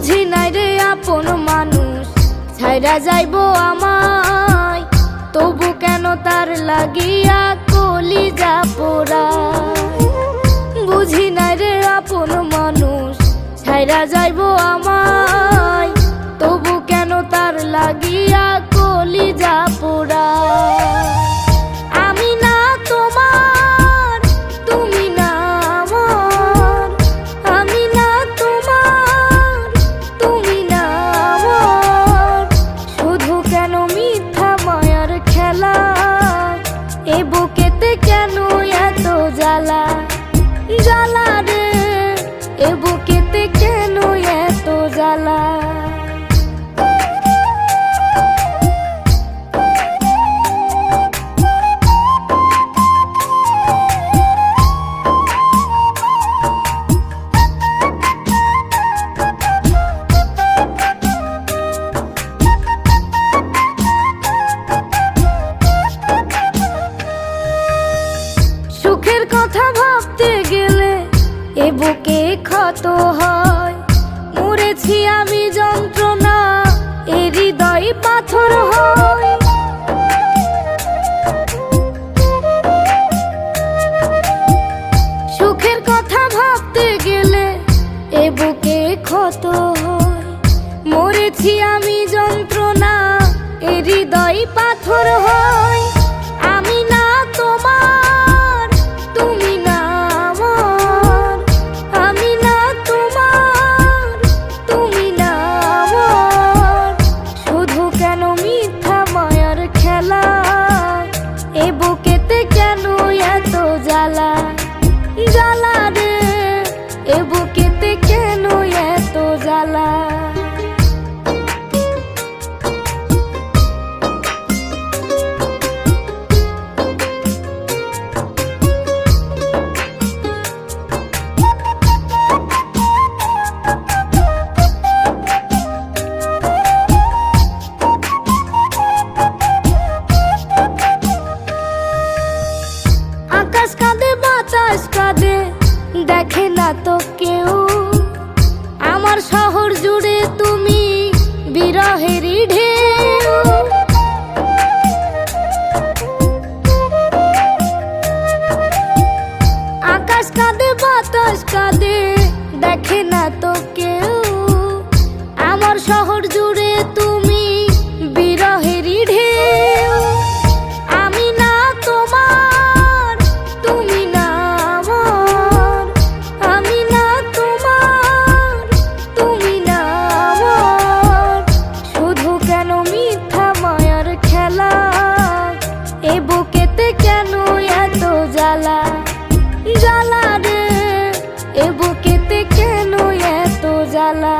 বুঝি নাই রে আপন মানুষ ছাইরা যাইবো আমায়, তবু কেন তার লাগিয়া কলিজা পোড়ায়। বুঝি নাই রে আপন মানুষ ছাইরা যাইবো আমায়, তবু কেন তার লাগিয়া কলিজা পোড়ায়। আমি না তোমার, তুমি না আমার, আমি না তোমার, তুমি না আমার, শুধু কেন মিথ্যা মায়ার খেলা, এ বুকেতে কেন এত জ্বালা, জ্বালা রে এ বুকেতে কেন এত জ্বালা। সুখের কথা ভাবতে গেলে এ বুকে ক্ষত হয়, মরেছি আমি যন্ত্রণা এ হৃদয় পাথর হয়। সুখের কথা ভাবতে গেলে এ বুকে ক্ষত হয়, মরেছি আমি যন্ত্রণা এ হৃদয় পাথর হয়। আমি না তোমার, তুমি না আমার, আমি না তোমার, তুমি না আমার, শুধু কেন মিথ্যা মায়ার খেলা, এ বুকেতে কেন এত জ্বালা, জ্বালা রে এ বুকেতে কেন এত জ্বালা। আকাশ কাঁদে বাতাস কাঁদে দেখে না তো কেউ, আমার শহর জুড়ে তুমি বিরহেরই ঢেউ। আকাশ কাঁদে বাতাস কাঁদে দেখে না তো কেউ, আমার শহর জুড়ে তুমি বিরহেরই ঢেউ। আমি না তোমার, তুমি না আমার, আমি না তোমার, তুমি না আমার, শুধু কেন মিথ্যা মায়ার খেলা, এ বুকেতে কেন এত জ্বালা, জ্বালা রে এ বুকেতে কেন এত জ্বালা।